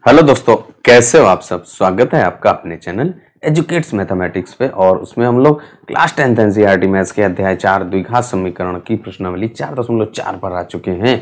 Hello दोस्तों, कैसे हो आप सब। स्वागत है आपका अपने चैनल एजुकेट्स मैथमेटिक्स पे। और उसमें हम लोग क्लास 10th एनसीईआरटी मैथ्स के अध्याय 4 द्विघात समीकरण की प्रश्नावली 4.4 पर आ चुके हैं।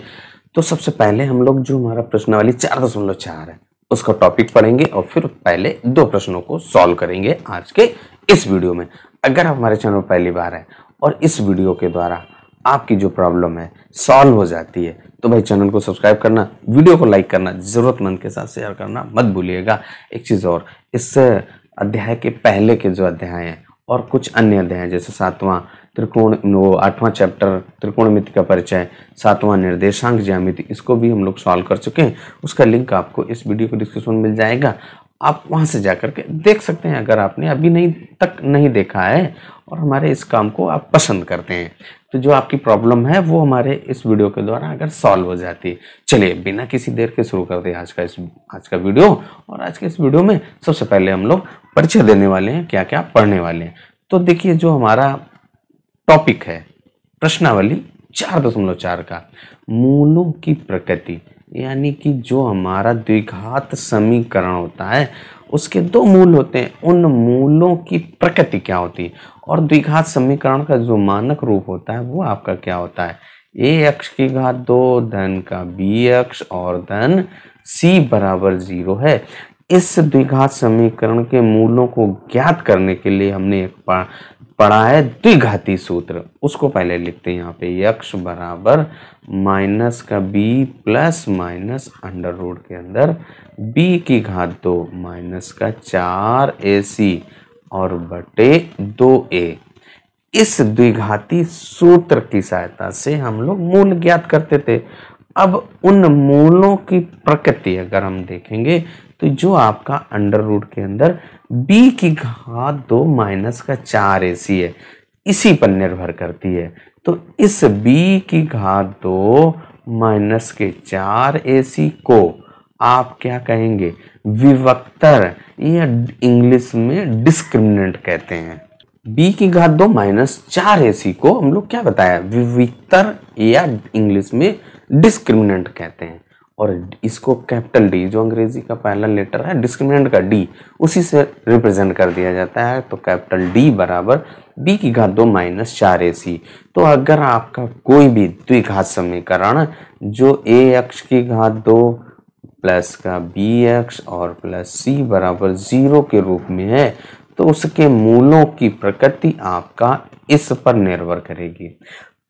तो सबसे पहले हम लोग जो हमारा प्रश्नावली 4.4 है उसका टॉपिक पढ़ेंगे और फिर पहले दो प्रश्नों को सॉल्व करेंगे आज के इस वीडियो में। अगर आप हमारे चैनल पर पहली बार है और इस वीडियो के द्वारा आपकी जो प्रॉब्लम है सॉल्व हो जाती है तो भाई चैनल को सब्सक्राइब करना, वीडियो को लाइक करना, जरूरतमंद के साथ शेयर करना मत भूलिएगा। एक चीज और, इस अध्याय के पहले के जो अध्याय हैं और कुछ अन्य अध्याय जैसे 7वां त्रिकोण, 8वां चैप्टर त्रिकोणमिति का परिचय, 7वां निर्देशांक ज्यामिति, इसको भी हम लोग सॉल्व कर चुके हैं। उसका लिंक आपको इस वीडियो को डिस्क्रिप्शन में मिल जाएगा, आप वहां से जाकर के देख सकते हैं अगर आपने अभी नहीं देखा है और हमारे इस काम को आप पसंद करते हैं तो जो आपकी प्रॉब्लम है वो हमारे इस वीडियो के द्वारा अगर सॉल्व हो जाती है। चलिए बिना किसी देर के शुरू करते हैं आज का वीडियो। और आज के इस वीडियो में सबसे पहले हम लोग परिचय देने वाले हैं, क्या क्या पढ़ने वाले हैं। तो देखिए जो हमारा टॉपिक है प्रश्नावली 4.4 का मूलों की प्रकृति, यानी कि जो हमारा द्विघात समीकरण होता है उसके दो मूल होते हैं, उन मूलों की प्रकृति क्या होती है और द्विघात समीकरण का जो मानक रूप होता है वो आपका क्या होता है, ax की घात 2 धन का bx और धन c बराबर 0 है। इस द्विघात समीकरण के मूलों को ज्ञात करने के लिए हमने एक पढ़ा है द्विघाती सूत्र, उसको पहले लिखते हैं यहाँ पे x बराबर माइनस का b plus minus under root के अंदर b की घात 2 माइनस का 4ac और बटे 2a। इस द्विघाती सूत्र की सहायता से हम लोग मूल ज्ञात करते थे। अब उन मूलों की प्रकृति अगर हम देखेंगे तो जो आपका अंडर रूट के अंदर b की घात 2 माइनस का 4ac है, इसी पर निर्भर करती है। तो इस b की घात 2 माइनस के 4ac को आप क्या कहेंगे, विभक्तर या इंग्लिश में डिस्क्रिमिनेंट कहते हैं। b की घात 2 माइनस 4ac को हम लोग क्या बताया, विभक्तर या इंग्लिश में डिस्क्रिमिनेंट कहते हैं। और इसको कैपिटल डी, जो अंग्रेजी का पहला लेटर है डिस्क्रिमिनेंट का डी, उसी से रिप्रेजेंट कर दिया जाता है। तो कैपिटल डी बराबर b की घात 2 माइनस 4ac। तो अगर आपका कोई भी द्विघात समीकरण जो ax की घात 2 प्लस का bx और प्लस c बराबर 0 के रूप में है तो उसके मूलों की प्रकृति आपका इस पर निर्भर करेगी।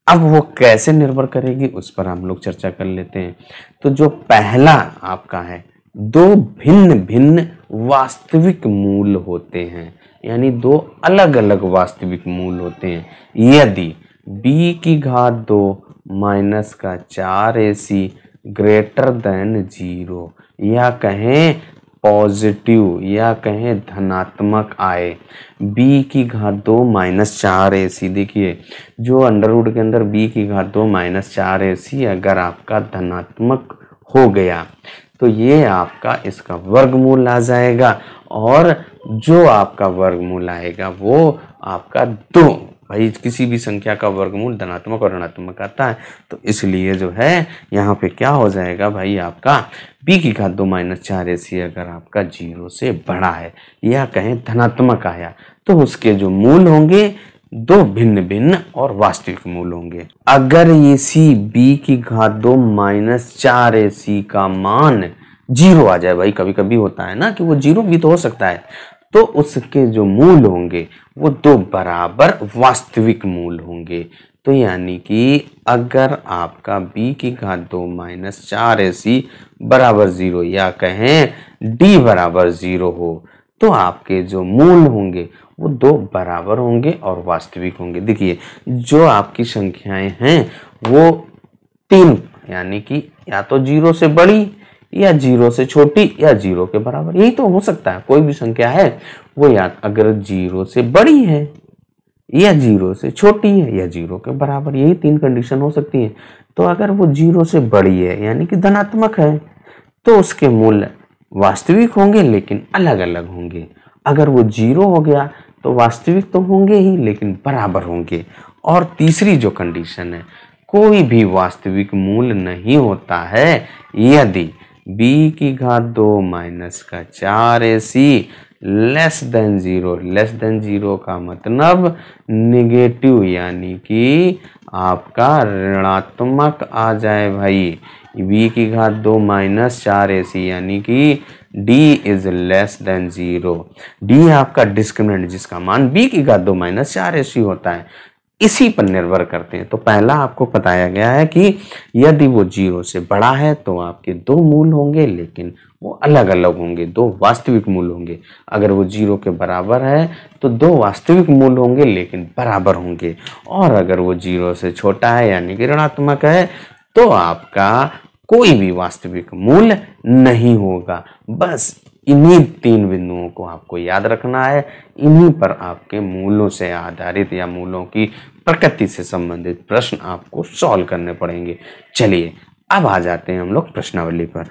अब वो कैसे निर्भर करेगी उस पर हम लोग चर्चा कर लेते हैं। तो जो पहला आपका है, दो भिन्न भिन्न वास्तविक मूल होते हैं, यानी दो अलग अलग वास्तविक मूल होते हैं। यदि b की घात 2 माइनस का 4ac ग्रेटर देन 0 या कहें पॉजिटिव या कहें धनात्मक आए, b की घात 2 माइनस 4ac, देखिए जो अंडर रूट के अंदर b की घात 2 माइनस 4ac अगर आपका धनात्मक हो गया तो ये आपका इसका वर्गमूल आ जाएगा और जो आपका वर्गमूल आएगा वो आपका 2, भाई किसी भी संख्या का वर्गमूल धनात्मक और ऋणात्मक आता है तो इसलिए जो है यहाँ पे क्या हो जाएगा भाई, आपका b की घात 2 माइनस 4ac अगर आपका 0 से बड़ा है या कहें धनात्मक आया तो उसके जो मूल होंगे दो भिन्न भिन्न और वास्तविक मूल होंगे। अगर इसी b की घात 2 माइनस 4ac का मान 0 आ जाए, भाई कभी कभी होता है ना कि वो 0 भी तो हो सकता है, तो उसके जो मूल होंगे वो दो बराबर वास्तविक मूल होंगे। तो यानी कि अगर आपका b की घात 2 माइनस 4ac बराबर 0 या कहें d बराबर 0 हो तो आपके जो मूल होंगे वो दो बराबर होंगे और वास्तविक होंगे। देखिए जो आपकी संख्याएं हैं वो 3, यानी कि या तो 0 से बड़ी या 0 से छोटी या 0 के बराबर, यही तो हो सकता है। कोई भी संख्या है वो या अगर 0 से बड़ी है या 0 से छोटी है या 0 के बराबर, यही 3 कंडीशन हो सकती है। तो अगर वो 0 से बड़ी है यानी कि धनात्मक है तो उसके मूल्य वास्तविक होंगे लेकिन अलग अलग होंगे। अगर वो 0 हो गया तो वास्तविक तो होंगे ही लेकिन बराबर होंगे। और तीसरी जो कंडीशन है, कोई भी वास्तविक मूल नहीं होता है यदि बी की घात 2 माइनस का 4ac less than 0। Less than 0 का मतलब निगेटिव, यानी कि आपका ऋणात्मक आ जाए भाई। b की घात 2 माइनस 4ac यानी कि d is less than 0। d आपका डिस्क्रिमिनेंट जिसका मान b की घात 2 माइनस 4ac होता है, इसी पर निर्भर करते हैं। तो पहला आपको बताया गया है कि यदि वो 0 से बड़ा है तो आपके दो मूल होंगे, लेकिन वो अलग अलग होंगे, दो वास्तविक मूल होंगे। अगर वो 0 के बराबर है तो दो वास्तविक मूल होंगे लेकिन बराबर होंगे। और अगर वो 0 से छोटा है यानी कि ऋणात्मक है तो आपका कोई भी वास्तविक मूल नहीं होगा। बस इन्हीं 3 बिंदुओं को आपको याद रखना है। इन्हीं पर आपके मूलों से आधारित या मूलों की प्रकृति से संबंधित प्रश्न आपको सॉल्व करने पड़ेंगे। चलिए अब आ जाते हैं हम लोग प्रश्नावली पर।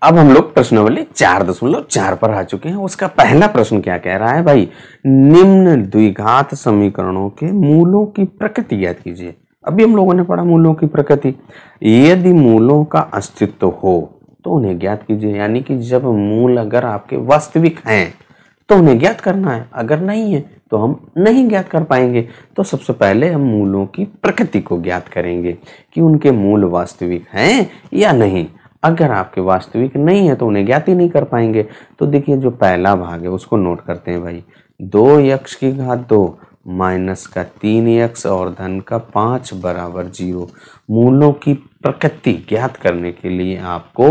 अब हम लोग प्रश्नावली 4.4 पर आ चुके हैं। उसका पहला प्रश्न क्या कह रहा है भाई, निम्न द्विघात समीकरणों के मूलों की प्रकृति ज्ञात कीजिए। अभी हम लोगों ने पढ़ा मूलों की प्रकृति। यदि मूलों का अस्तित्व हो तो उन्हें ज्ञात कीजिए, यानी कि जब मूल अगर आपके वास्तविक हैं तो उन्हें ज्ञात करना है, अगर नहीं है तो हम नहीं ज्ञात कर पाएंगे। तो सबसे पहले हम मूलों की प्रकृति को ज्ञात करेंगे कि उनके मूल वास्तविक हैं या नहीं। अगर आपके वास्तविक नहीं है तो उन्हें ज्ञात ही नहीं कर पाएंगे। तो देखिए जो पहला भाग है उसको नोट करते हैं भाई। 2x की घात 2 माइनस का 3x और धन का 5 बराबर 0। मूलों की प्रकृति ज्ञात करने के लिए आपको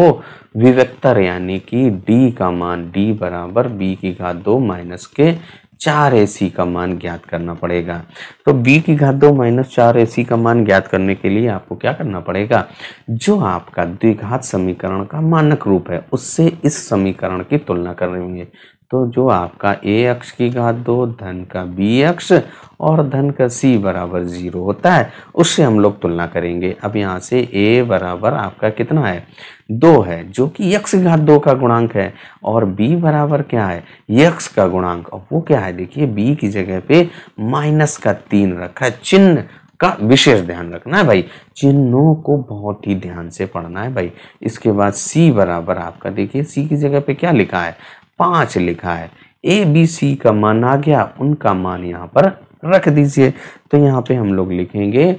विवेक्तर यानी कि d का मान d बराबर b की घात 2 माइनस के 4ac का मान ज्ञात करना पड़ेगा। तो b की घात 2 माइनस 4ac का मान ज्ञात करने के लिए आपको क्या करना पड़ेगा, जो आपका द्विघात समीकरण का मानक रूप है उससे इस समीकरण की तुलना करनी है। तो जो आपका ax की घात 2 धन का bx और धन का c बराबर 0 होता है उससे हम लोग तुलना करेंगे। अब यहाँ से a बराबर आपका कितना है, 2 है, जो कि x की घात 2 का गुणांक है, और b बराबर क्या है, x का गुणांक। और वो क्या है, देखिए b की जगह पे माइनस का 3 रखा है। चिन्ह का विशेष ध्यान रखना है भाई, चिन्हों को बहुत ही ध्यान से पढ़ना है भाई। इसके बाद c बराबर आपका देखिए c की जगह पे क्या लिखा है, 5 लिखा है। ए बी सी का मान आ गया, उनका मान यहाँ पर रख दीजिए। तो यहाँ पे हम लोग लिखेंगे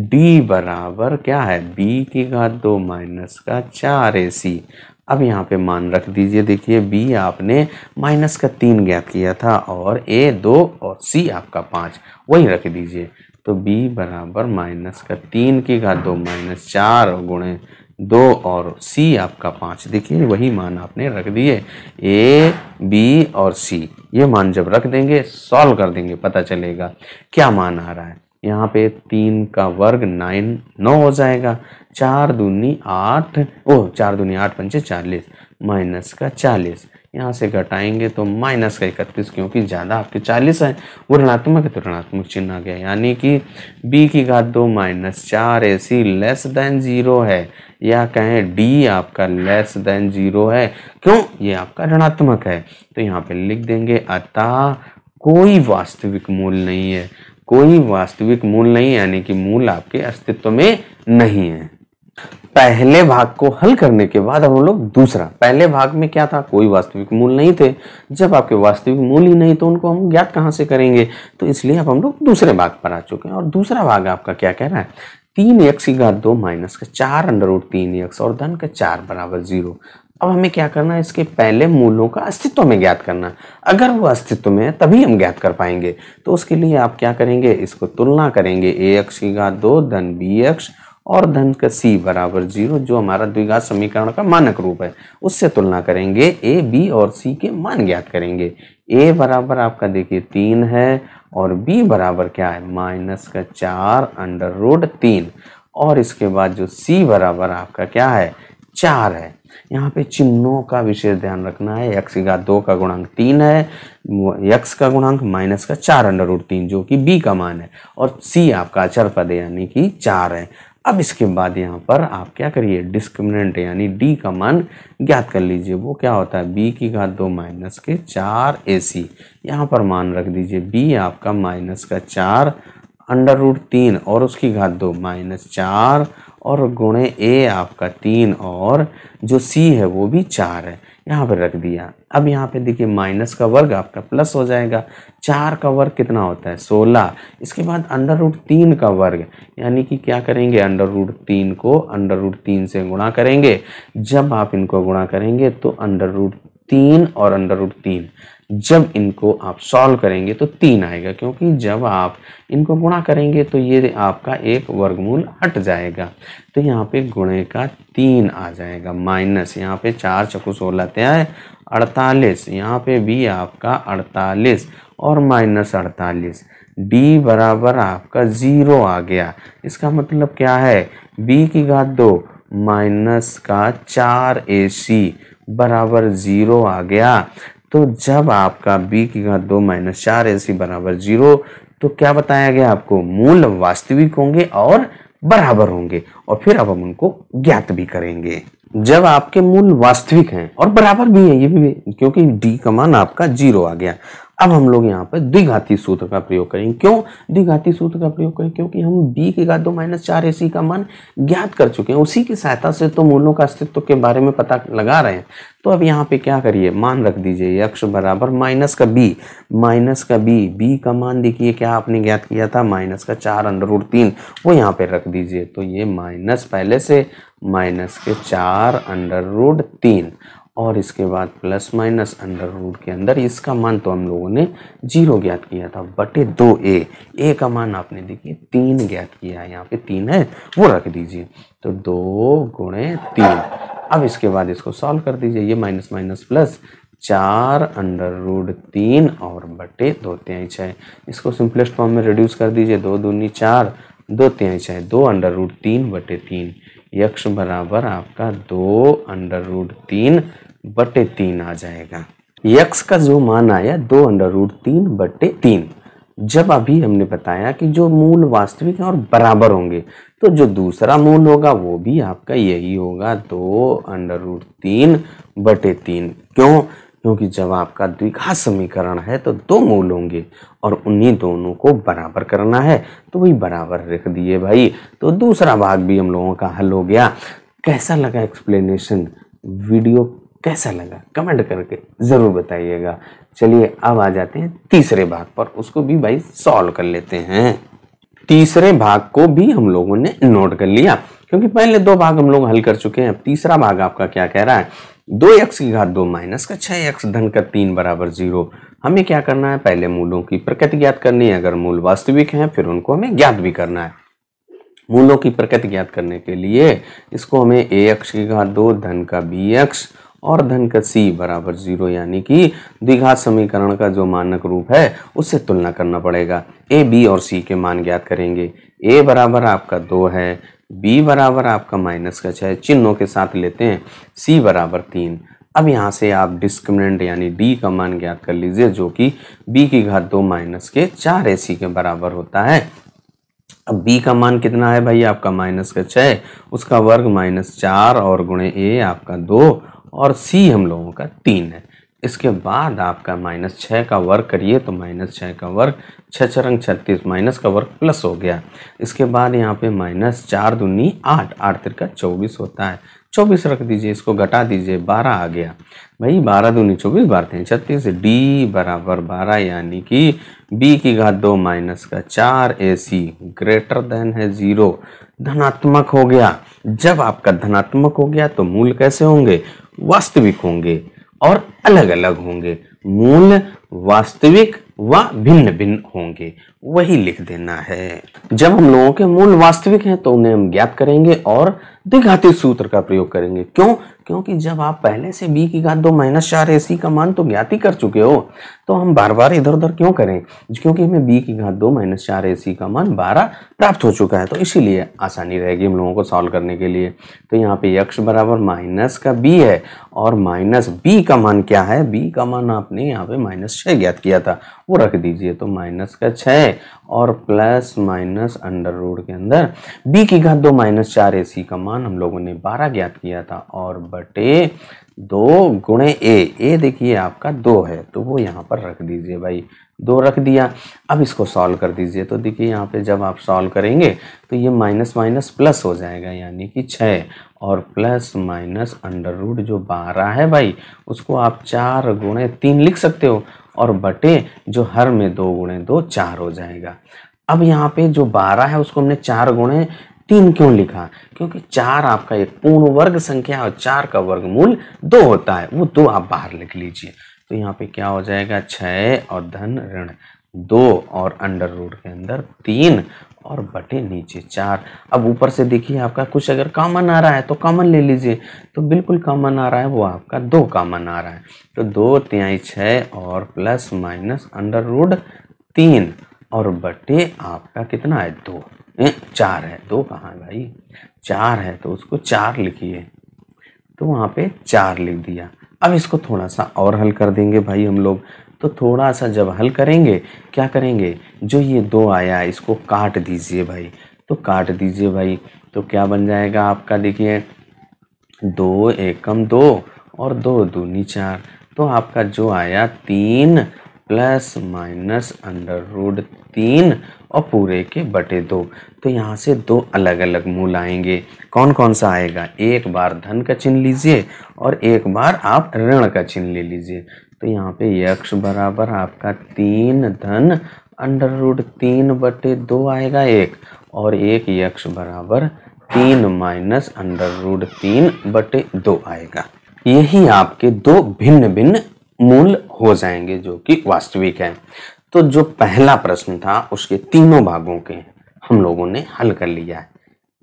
d बराबर क्या है, b की घात 2 माइनस का 4ac। अब यहाँ पे मान रख दीजिए। देखिए b आपने माइनस का 3 ज्ञात किया था और a 2 और c आपका 5, वही रख दीजिए। तो b बराबर माइनस का 3 की घात 2 माइनस 4 गुणे 2 और c आपका 5। देखिए वही मान आपने रख दिए। a b और c ये मान जब रख देंगे, सॉल्व कर देंगे, पता चलेगा क्या मान आ रहा है। यहाँ पे 3 का वर्ग 9 हो जाएगा, 4 दूनी 8, 4 दूनी 8 पंचे 40 माइनस का 40। यहाँ से घटाएंगे तो माइनस का 31, क्योंकि ज़्यादा आपके 40 है, वो ऋणात्मक है तो ऋणात्मक चिन्ह आ गया। यानी कि b की घात 2 माइनस 4ac लेस देन 0 है, या कहें d आपका लेस देन 0 है। क्यों, ये आपका ऋणात्मक है। तो यहाँ पे लिख देंगे अतः कोई वास्तविक मूल नहीं है। कोई वास्तविक मूल नहीं यानी कि मूल आपके अस्तित्व में नहीं है। पहले भाग को हल करने के बाद हम लोग दूसरा, पहले भाग में क्या था, कोई वास्तविक मूल नहीं थे। जब आपके वास्तविक मूल ही नहीं तो उनको हम ज्ञात कहाँ से करेंगे, तो इसलिए अब हम लोग दूसरे भाग पर आ चुके हैं। और दूसरा भाग आपका क्या कह रहा है, 3x की घात 2 माइनस का 4 अंडर रूट 3x और धन का 4 बराबर 0। अब हमें क्या करना है, इसके पहले मूलों का अस्तित्व में ज्ञात करना। अगर वो अस्तित्व में है तभी हम ज्ञात कर पाएंगे। तो उसके लिए आप क्या करेंगे, इसको तुलना करेंगे। ax की घात 2 धन bx और धन का c बराबर 0, जो हमारा द्विघात समीकरण का मानक रूप है, उससे तुलना करेंगे। a b और c के मान ज्ञात करेंगे। a बराबर आपका देखिए 3 है और b बराबर क्या है, माइनस का 4 अंडर रूट 3, और इसके बाद जो c बराबर आपका क्या है, 4 है। यहाँ पे चिन्हों का विशेष ध्यान रखना है। x की घात 2 का गुणांक 3 है, x का गुणांक माइनस का 4 अंडर रूट 3 जो कि b का मान है, और c आपका अचर पद है यानी कि 4 है। अब इसके बाद यहाँ पर आप क्या करिए, डिस्क्रिमिनेंट यानी d का मान ज्ञात कर लीजिए। वो क्या होता है, b की घात 2 माइनस के 4ac, यहाँ पर मान रख दीजिए। b आपका माइनस का 4 अंडर रूट 3 और उसकी घात 2 माइनस 4 और गुणे ए आपका 3 और जो सी है वो भी 4 है, यहाँ पे रख दिया। अब यहाँ पे देखिए माइनस का वर्ग आपका प्लस हो जाएगा, 4 का वर्ग कितना होता है 16, इसके बाद अंडर रूट 3 का वर्ग, यानी कि क्या करेंगे अंडर रूट 3 को अंडर रूट 3 से गुणा करेंगे। जब आप इनको गुणा करेंगे तो अंडर रूट 3 और अंडर रूट 3, जब इनको आप सॉल्व करेंगे तो 3 आएगा, क्योंकि जब आप इनको गुणा करेंगे तो ये आपका एक वर्गमूल हट जाएगा, तो यहाँ पे गुणे का 3 आ जाएगा, माइनस यहाँ पे 4 चौको 16 है 48, यहाँ पे भी आपका 48 और माइनस 48, डी बराबर आपका 0 आ गया। इसका मतलब क्या है, b की घात 2 माइनस का 4ac बराबर 0 आ गया। तो जब आपका b की घात 2 माइनस 4ac बराबर 0, तो क्या बताया गया आपको, मूल वास्तविक होंगे और बराबर होंगे, और फिर अब हम उनको ज्ञात भी करेंगे। जब आपके मूल वास्तविक हैं और बराबर भी है, ये भी क्योंकि d का मान आपका 0 आ गया। अब हम लोग यहाँ पर द्विघाती सूत्र का प्रयोग करेंगे। क्यों द्विघाती सूत्र का प्रयोग करें, क्योंकि हम b की घात 2 माइनस 4ac का मान ज्ञात कर चुके हैं, उसी की सहायता से तो मूलों का अस्तित्व के बारे में पता लगा रहे हैं। तो अब यहाँ पे क्या करिए, मान रख दीजिए x बराबर माइनस का b का मान देखिए क्या आपने ज्ञात किया था, माइनस का 4 अंडर रूट 3, वो यहाँ पे रख दीजिए। तो ये माइनस पहले से माइनस के 4 अंडर रूट 3 और इसके बाद प्लस माइनस अंडर रूट के अंदर इसका मान तो हम लोगों ने 0 ज्ञात किया था बटे 2a, a का मान आपने देखिए 3 ज्ञात किया है, यहाँ पे 3 है वो रख दीजिए। तो 2 गुणे 3, अब इसके बाद इसको सॉल्व कर दीजिए, ये minus minus plus 4 under root 3 और बटे 2/3, इसको सिंपलेस्ट फॉर्म में रिड्यूस कर दीजिए, 2 दूनी 4 2/3, 2 अंडर रूट 3 बटे 3, यक्ष बराबर आपका 2 अंडर रूट 3 बटे 3 आ जाएगा। यक्स का जो मान आया 2 अंडर रूट 3 बटे 3, जब अभी हमने बताया कि जो मूल वास्तविक है और बराबर होंगे, तो जो दूसरा मूल होगा वो भी आपका यही होगा 2 अंडर रूट 3 बटे 3। क्यों, क्योंकि जब आपका द्विघात समीकरण है तो 2 मूल होंगे और उन्हीं दोनों को बराबर करना है, तो वही बराबर रख दिए भाई। तो दूसरा भाग भी हम लोगों का हल हो गया। कैसा लगा एक्सप्लेनेशन, वीडियो कैसा लगा कमेंट करके जरूर बताइएगा। चलिए अब आ जाते हैं तीसरे भाग पर, उसको भी भाई सॉल्व कर लेते हैं। तीसरे भाग को भी हम लोगों ने नोट कर लिया, क्योंकि पहले 2 भाग हम लोग हल कर चुके हैं। अब तीसरा भाग आपका क्या कह रहा है, 2x की घात 2 माइनस का 6x धन का 3 बराबर 0। हमें क्या करना है, पहले मूलों की प्रकृति ज्ञात करनी है, अगर मूल वास्तविक हैं फिर उनको हमें ज्ञात भी करना है। मूलों की प्रकृति ज्ञात करने के लिए इसको हमें ax की घात 2 धन का bx और धन का c बराबर 0, यानी कि द्विघात समीकरण का जो मानक रूप है उससे तुलना करना पड़ेगा। a b और c के मान ज्ञात करेंगे। a बराबर आपका 2 है, b बराबर आपका माइनस का 6 चिन्हों के साथ लेते हैं, c बराबर 3। अब यहाँ से आप डिस्क्रिमिनेंट यानी d का मान ज्ञात कर लीजिए, जो कि b की घात 2 माइनस के 4ac के बराबर होता है। अब b का मान कितना है भाई आपका माइनस का 6, उसका वर्ग माइनस 4 और गुणे a आपका 2 और c हम लोगों का 3 है। इसके बाद आपका माइनस 6 का वर्ग करिए तो माइनस 6 का वर्ग 6 छरंग 36, माइनस का वर्ग प्लस हो गया। इसके बाद यहाँ पे माइनस 4 दूनी 8, 8 तिरका 24 होता है, 24 रख दीजिए, इसको घटा दीजिए 12 आ गया भाई, 12 दूनी 24 12 36, डी बराबर 12, यानी कि b की घात 2 माइनस का 4ac ग्रेटर देन है 0, धनात्मक हो गया। जब आपका धनात्मक हो गया तो मूल कैसे होंगे, वास्तविक होंगे और अलग अलग होंगे। मूल वास्तविक व भिन्न भिन्न होंगे, वही लिख देना है। जब हम लोगों के मूल वास्तविक हैं तो उन्हें हम ज्ञात करेंगे और द्विघाती सूत्र का प्रयोग करेंगे। क्यों, क्योंकि जब आप पहले से b की घात 2 माइनस 4ac का मान तो ज्ञात ही कर चुके हो, तो हम बार बार इधर उधर क्यों करें, क्योंकि हमें b की घात 2 माइनस 4ac का मान 12 प्राप्त हो चुका है, तो इसीलिए आसानी रहेगी हम लोगों को सॉल्व करने के लिए। तो यहाँ पे x बराबर माइनस का b है और माइनस b का मान क्या है, b का मान आपने यहाँ पे माइनस 6 ज्ञात किया था, वो रख दीजिए। तो माइनस का 6 और प्लस माइनस अंडर रूट के अंदर b की घात 2 माइनस 4ac का मान मान हम लोगों ने 12 ज्ञात किया था और बटे 2 गुणे ए देखिए आपका 2 है, तो वो यहाँ पर रख दीजिए भाई, 2 रख दिया। अब इसको सॉल्व कर दीजिए, तो देखिए यहाँ पे जब आप सॉल्व करेंगे तो ये माइनस माइनस प्लस हो जाएगा, यानी कि 6 और प्लस माइनस अंडर रूट जो 12 है भाई उसको आप 4 गुणे 3 लिख सकते हो और बटे जो हर में 2 गुणे 2 4 हो जाएगा। अब यहाँ पे जो 12 है उसको हमने 4 गुणे 3 क्यों लिखा, क्योंकि 4 आपका एक पूर्ण वर्ग संख्या और 4 का वर्गमूल 2 होता है, वो 2 आप बाहर लिख लीजिए। तो यहाँ पे क्या हो जाएगा 6 और धन ऋण 2 और अंडर रूट के अंदर 3 और बटे नीचे 4। अब ऊपर से देखिए आपका कुछ अगर कॉमन आ रहा है तो कॉमन ले लीजिए, तो बिल्कुल कॉमन आ रहा है वो आपका 2 कॉमन आ रहा है, तो 2 तिहाई 6 और प्लस माइनस अंडर रूट 3 और बटे आपका कितना है 2 4 है, 2 कहाँ है भाई 4 है, तो उसको 4 लिखिए, तो वहाँ पे 4 लिख दिया। अब इसको थोड़ा सा और हल कर देंगे भाई हम लोग, तो थोड़ा सा जब हल करेंगे क्या करेंगे, जो ये 2 आया है इसको काट दीजिए भाई, तो काट दीजिए भाई, तो क्या बन जाएगा आपका देखिए 2 एकम 2 और 2 दूनी 4, तो आपका जो आया 3 प्लस माइनस अंडर रूट 3 और पूरे के बटे 2। तो यहाँ से 2 अलग अलग मूल आएंगे, कौन कौन सा आएगा, एक बार धन का चिन्ह लीजिए और एक बार आप ऋण का चिन्ह ले लीजिए। तो यहाँ पे यक्ष बराबर आपका 3 धन अंडर रूट 3 बटे 2 आएगा एक, और एक यक्ष बराबर 3 माइनस अंडर रूट 3 बटे 2 आएगा। यही आपके 2 भिन्न भिन्न मूल हो जाएंगे जो कि वास्तविक है। तो जो पहला प्रश्न था उसके तीनों भागों के हम लोगों ने हल कर लिया है।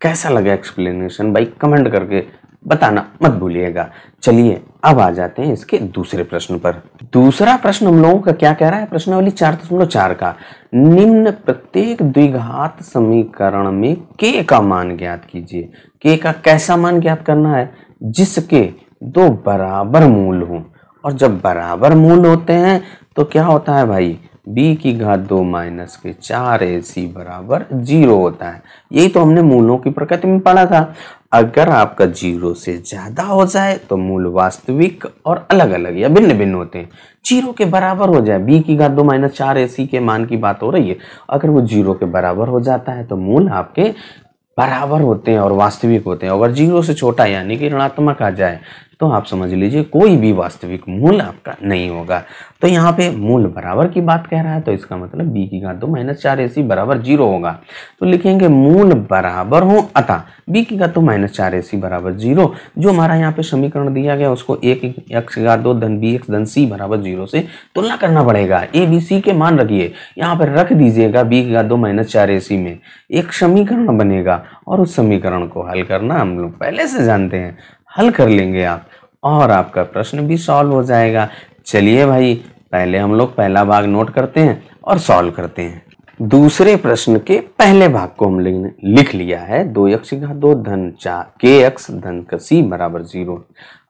कैसा लगा एक्सप्लेनेशन भाई, कमेंट करके बताना मत भूलिएगा। चलिए अब आ जाते हैं इसके दूसरे प्रश्न पर। दूसरा प्रश्न हम लोगों का क्या कह रहा है, प्रश्नावली 4.4 का, निम्न प्रत्येक द्विघात समीकरण में k का मान ज्ञात कीजिए। k का कैसा मान ज्ञात करना है, जिसके 2 बराबर मूल हों, और जब बराबर मूल होते हैं तो क्या होता है भाई, b की घात 2 माइनस के 4ac बराबर 0 होता है। यही तो हमने मूलों की प्रकृति में पढ़ा था। अगर आपका 0 से ज्यादा हो जाए तो मूल वास्तविक और अलग अलग या भिन्न भिन्न होते हैं। 0 के बराबर हो जाए, b की घात 2 माइनस 4ac के मान की बात हो रही है, अगर वो 0 के बराबर हो जाता है तो मूल आपके बराबर होते हैं और वास्तविक होते हैं। अगर 0 से छोटा यानी कि ऋणात्मक आ जाए तो आप समझ लीजिए कोई भी वास्तविक मूल आपका नहीं होगा। तो यहाँ पे मूल बराबर की बात कह रहा है, तो इसका मतलब b की घात 2 माइनस 4ac बराबर 0 होगा। तो लिखेंगे मूल बराबर हो अतः b की घात 2 माइनस 4ac बराबर 0। जो हमारा यहाँ पे समीकरण दिया गया उसको 1 x की घात 2 धन bx धन c बराबर 0 से तुलना करना पड़ेगा। a b c के मान रखिए, यहाँ पर रख दीजिएगा b की घात 2 माइनस 4ac में एक समीकरण बनेगा, और उस समीकरण को हल करना हम लोग पहले से जानते हैं, हल कर लेंगे आप और आपका प्रश्न भी सॉल्व हो जाएगा। चलिए भाई पहले हम लोग पहला भाग नोट करते हैं और सॉल्व करते हैं। दूसरे प्रश्न के पहले भाग को हम लिख लिया है, 2x की घात 2 धन 4 kx धन का c बराबर 0।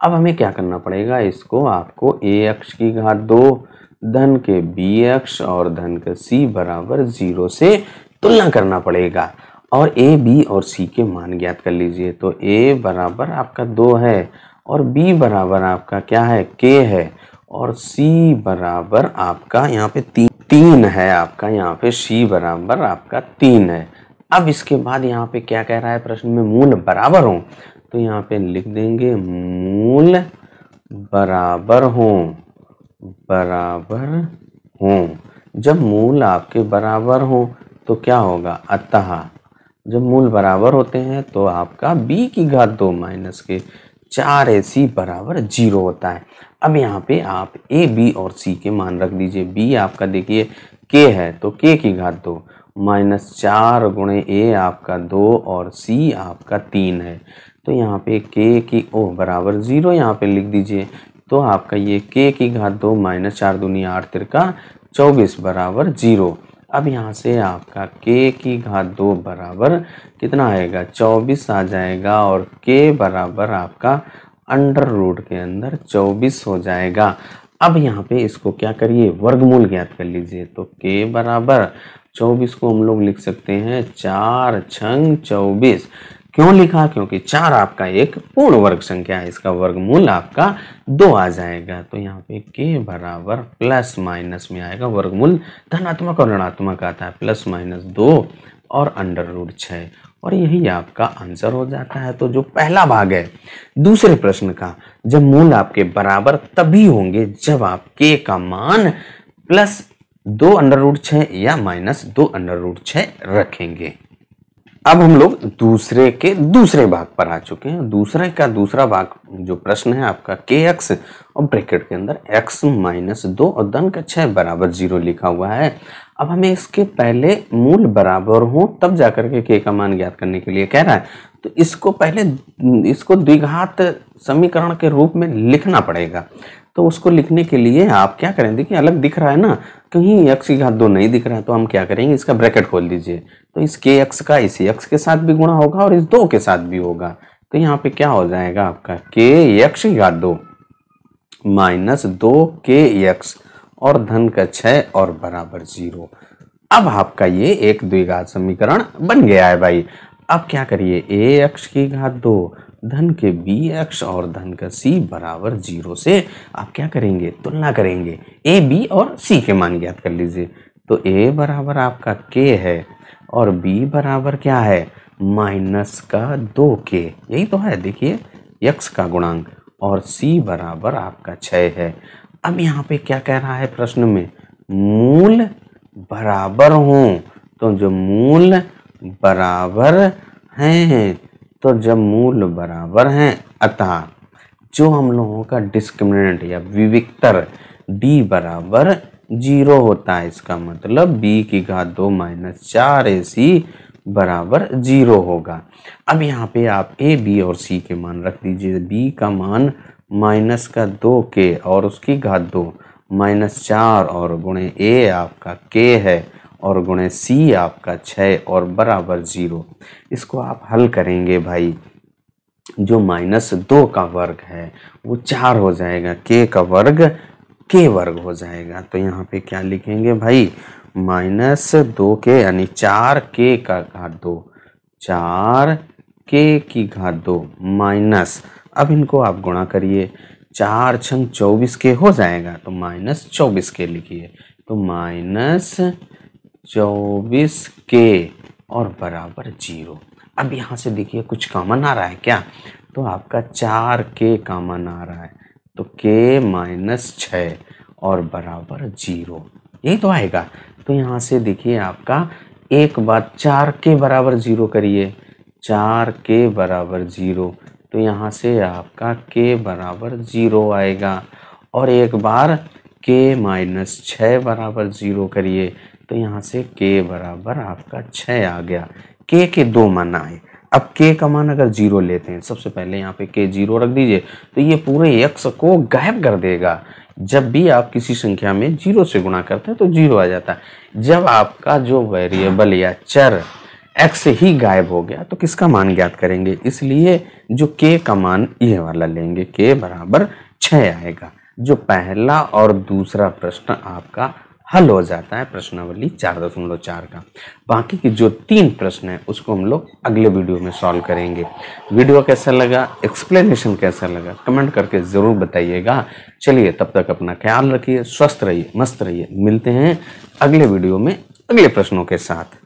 अब हमें क्या करना पड़ेगा, इसको आपको ax की घात 2 धन के bx और धन का c बराबर 0 से तुलना करना पड़ेगा, और a b और c के मान ज्ञात कर लीजिए। तो a बराबर आपका 2 है और b बराबर आपका क्या है k है, और c बराबर आपका यहाँ पे 3 है, आपका यहाँ पे c बराबर आपका 3 है। अब इसके बाद यहाँ पे क्या कह रहा है प्रश्न में, मूल बराबर हो, तो यहाँ पे लिख देंगे मूल बराबर हो, बराबर हो। जब मूल आपके बराबर हो तो क्या होगा, अतः जब मूल बराबर होते हैं तो आपका b की घात 2 माइनस के 4ac बराबर 0 होता है। अब यहाँ पे आप a b और c के मान रख दीजिए। b आपका देखिए k है तो k की घात 2 माइनस 4 गुणे a आपका 2 और c आपका 3 है, तो यहाँ पे k की बराबर 0 यहाँ पे लिख दीजिए। तो आपका ये k की घात 2 माइनस 4 दूनी 8 तिरका 24 बराबर 0। अब यहाँ से आपका k की घात 2 बराबर कितना आएगा, 24 आ जाएगा, और k बराबर आपका अंडर रूट के अंदर 24 हो जाएगा। अब यहाँ पे इसको क्या करिए, वर्गमूल ज्ञात कर लीजिए। तो k बराबर 24 को हम लोग लिख सकते हैं 4 छंग 24, क्यों लिखा? क्योंकि 4 आपका एक पूर्ण वर्ग संख्या है, इसका वर्गमूल आपका 2 आ जाएगा। तो यहाँ पे k बराबर प्लस माइनस में आएगा, वर्गमूल धनात्मक और ऋणात्मक आता है, प्लस माइनस 2 और √6, और यही आपका आंसर हो जाता है। तो जो पहला भाग है दूसरे प्रश्न का, जब मूल आपके बराबर तभी होंगे जब आप k का मान प्लस 2 √6 या माइनस 2 √6 रखेंगे। अब हम लोग दूसरे के दूसरे भाग पर आ चुके हैं। दूसरे का दूसरा भाग जो प्रश्न है आपका, kx और ब्रैकेट के अंदर x माइनस 2 और धन का 6 बराबर 0 लिखा हुआ है। अब हमें इसके पहले मूल बराबर हो तब जाकर के k का मान ज्ञात करने के लिए कह रहा है, तो इसको पहले इसको द्विघात समीकरण के रूप में लिखना पड़ेगा। तो उसको लिखने के लिए आप क्या करें, देखिए अलग दिख रहा है ना, कहीं x की घात 2 नहीं दिख रहा है, तो हम क्या करेंगे, इसका ब्रैकेट खोल दीजिए। तो इस kx का इसी x के साथ भी गुणा होगा और इस 2 के साथ भी होगा। तो यहाँ पे क्या हो जाएगा आपका, kx की घात 2 माइनस 2kx और धन का 6 और बराबर 0। अब आपका ये एक द्विघात समीकरण बन गया है भाई। अब क्या करिए, ax की घात 2 धन के bx और धन का c बराबर 0 से आप क्या करेंगे, तुलना करेंगे, a b और c के मान ज्ञात कर लीजिए। तो a बराबर आपका k है और b बराबर क्या है, माइनस का 2k, यही तो है, देखिए x का गुणांक, और c बराबर आपका 6 है। अब यहाँ पे क्या कह रहा है प्रश्न में, मूल बराबर हों, तो जो मूल बराबर हैं, तो जब मूल बराबर हैं, अतः जो हम लोगों का डिस्क्रिमिनेंट या विविक्तर d बराबर 0 होता है, इसका मतलब b की घात 2 माइनस 4ac बराबर 0 होगा। अब यहाँ पे आप a b और c के मान रख दीजिए। b का मान माइनस का 2k और उसकी घात 2 माइनस 4 और गुणे a आपका k है और गुणे c आपका 6 और बराबर 0। इसको आप हल करेंगे भाई, जो माइनस 2 का वर्ग है वो 4 हो जाएगा, k का वर्ग k वर्ग हो जाएगा। तो यहाँ पे क्या लिखेंगे भाई, माइनस 2k यानी 4k का घात 2, 4k की घात 2 माइनस, अब इनको आप गुणा करिए, 4 छंग 24k हो जाएगा, तो माइनस 24k लिखिए। तो माइनस 24k और बराबर 0। अब यहाँ से देखिए कुछ कॉमन आ रहा है क्या, तो आपका 4k कॉमन आ रहा है, तो k माइनस 6 और बराबर 0, यही तो आएगा। तो यहाँ से देखिए आपका एक बार 4k बराबर 0 करिए, 4k बराबर 0, तो यहाँ से आपका k बराबर 0 आएगा। और एक बार k माइनस 6 बराबर 0 करिए, तो यहाँ से k बराबर आपका 6 आ गया। k के 2 मान आए। अब k का मान अगर 0 लेते हैं, सबसे पहले यहाँ पे k 0 रख दीजिए, तो ये पूरे x को गायब कर देगा। जब भी आप किसी संख्या में 0 से गुणा करते हैं तो 0 आ जाता है। जब आपका जो वेरिएबल या चर x ही गायब हो गया तो किसका मान ज्ञात करेंगे, इसलिए जो k का मान ये वाला लेंगे, k बराबर 6 आएगा। जो पहला और दूसरा प्रश्न आपका हल हो जाता है प्रश्नावली 4.4 का। बाकी की जो 3 प्रश्न है उसको हम लोग अगले वीडियो में सॉल्व करेंगे। वीडियो कैसा लगा, एक्सप्लेनेशन कैसा लगा, कमेंट करके ज़रूर बताइएगा। चलिए तब तक अपना ख्याल रखिए, स्वस्थ रहिए, मस्त रहिए। मिलते हैं अगले वीडियो में अगले प्रश्नों के साथ।